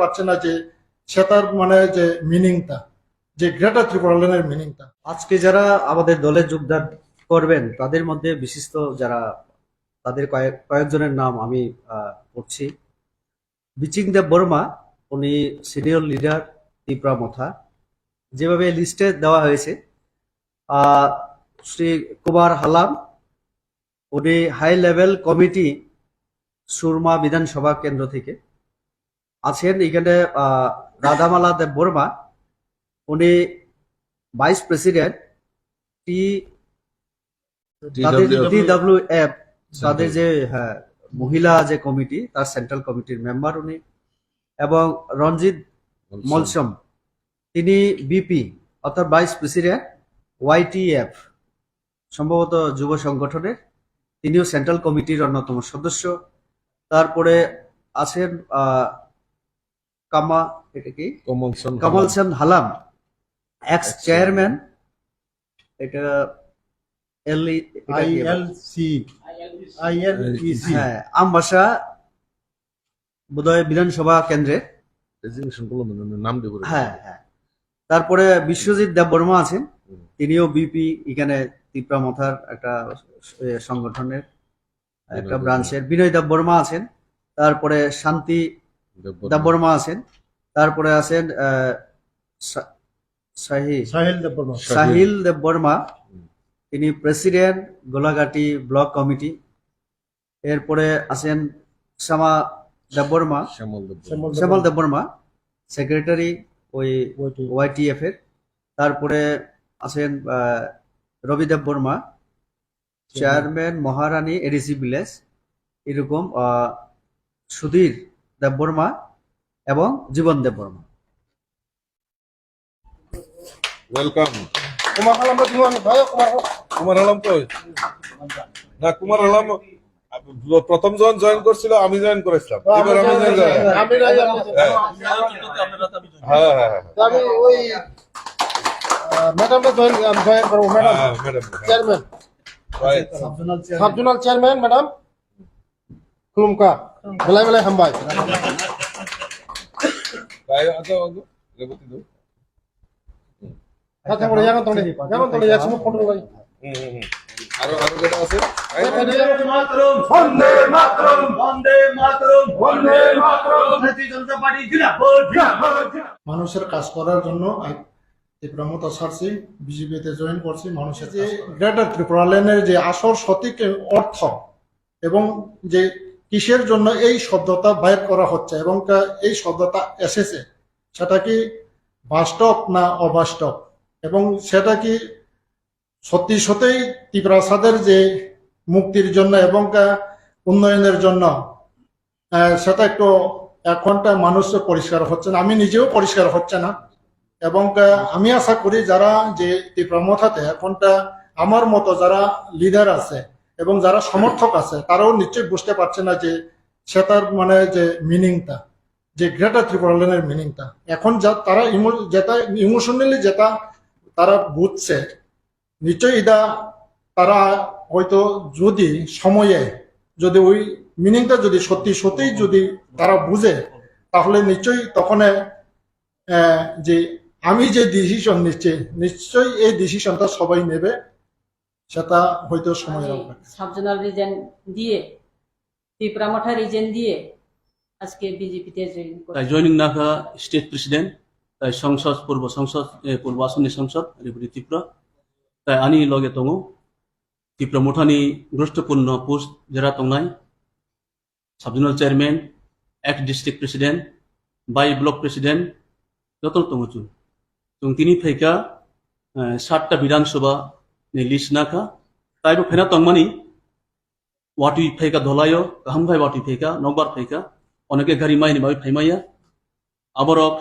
পারছে না যে সেটার মানে যে মিনিংটা, যে গ্রেটার ত্রিপুরাল্যান্ডের মিনিংটা। আজকে যারা আমাদের দলে যোগদান করবেন তাদের মধ্যে বিশিষ্ট যারা, তাদের কয়েকজনের নাম আমি পড়ছি। বিচিং দেব বর্মা, উনি সিনিয়র লিডার ত্রিপুরা মথা, যেভাবে লিস্টে দেওয়া হয়েছে। শ্রী কুমার হালাম, উনি হাই লেভেল কমিটি সুরমা বিধানসভা কেন্দ্র থেকে আছেন। এখানে রাধামালা দেব বর্মা, উনি ভাইস প্রেসিডেন্ট TWF, তাদের যে মহিলা যে কমিটি, তার সেন্ট্রাল কমিটির মেম্বার উনি। এবং রঞ্জিত মলসম, তিনি বিপি অর্থাৎ ভাইস প্রেসিডেন্ট YTF, সম্ভবত যুব সংগঠনের, তিনিও সেন্ট্রাল কমিটির অন্যতম সদস্য। তারপরে আছেন কমলসন হালাম, এক্স চেয়ারম্যান, এটা আমবাসা বোধহয় বিধানসভা কেন্দ্রের। তারপরে বিশ্বজিৎ দেব বর্মা আছেন, তিনিও বিপি, এখানে ত্রিপুরা মথার একটা সংগঠনের একটা ব্রাঞ্চের। বিনয় দেব বর্মা আছেন, তারপরে শান্তি দেব বর্মা আছেন, তারপরে আছেন সাহিল দেব বর্মা, তিনি প্রেসিডেন্ট গোলাঘাটি ব্লক কমিটি। এরপরে আছেন শ্যামা দেব বর্মা, শ্যামল দেব বর্মা, সেক্রেটারি ওই YTF এর। তারপরে আছেন রবি দেব বর্মা, চেয়ারম্যান মহারানী এডিসি ভিলেজ। এরকম সুধীর দেব বর্মা এবং জীবন দেব বর্মা। ওয়েলকাম। কুমার হালাম কই না? কুমার হালাম প্রথম যখন জয়েন করছিল আমি জয়েন করেছিলাম, এবার আমি আমি ওই ম্যাডামটা জয়েন করবো। Madam chairman, subzonal chairman madam খুলুমকা বেলায় বেলায় হামবাই। মানুষের কাজ করার জন্য ত্রিপুরা মথা ছাড়ছি, বিজেপিতে জয়েন করছি। মানুষের যে গ্রেটার ত্রিপুরাল্যান্ডের যে আসল সঠিক অর্থ এবং যে কিসের জন্য এই শব্দটা বাইর করা হচ্ছে এবং এই শব্দটা এসেছে, সেটা কি বাস্তব না অবাস্তব, এবং সেটা কি সত্যি সত্যিই ত্রিপুরাসাদের যে মুক্তির জন্য এবং উন্নয়নের জন্য, সেটা একটু এখনটা মানুষ পরিষ্কার হচ্ছে না, আমি নিজেও পরিষ্কার হচ্ছে না। এবং আমি আশা করি যারা যে ত্রিপুরা মথাতে এখনটা আমার মতো যারা লিডার আছে এবং যারা সমর্থক আছে, তারাও নিশ্চয়ই বুঝতে পারছে না যে সেটার মানে যে মিনিংটা, যে গ্রেটার ত্রিপুরাল্যান্ডের মিনিংটা। এখন তারা যেটা ইমোশনালি যেটা তারা বুঝছে, নিশ্চয়ই এটা তারা হয়তো যদি সময়ে যদি ওই মিনিংটা যদি সত্যি সত্যিই যদি তারা বুঝে, তাহলে নিশ্চয়ই তখন যে আমি যে ডিসিশন নিচ্ছি, নিশ্চয়ই এই ডিসিশনটা সবাই নেবে, সেটা হয়তো সময় লাগবে। সাবজোনাল রিজন দিয়ে, ত্রিপুরা মঠা রিজন দিয়ে আজকে বিজেপিতে জয়নিং নাখা স্টেট প্রেসিডেন্ট, তাই সংসদ পূর্ব আসননি সংসদ ত্রিপুরা, তাই আনি লগে দङ ত্রিপুরা মঠানি গুরুত্বপূর্ণ পোস্ট যারা দंनाय সাবজোনাল চেয়ারম্যান, এক ডিস্ট্রিক্ট প্রেসিডেন্ট, বাই ব্লক প্রেসিডেন্ট যত दङ जों तिनी फैका 7टा विधानसभा नि लिस्ट नाखा, ताइबो फेना तंगमानी वाटुई फैका धलायो गाहाम भाई वाटुई फैका नकबार फैका अनेके गारि माइनि माबि फैमाया आबरक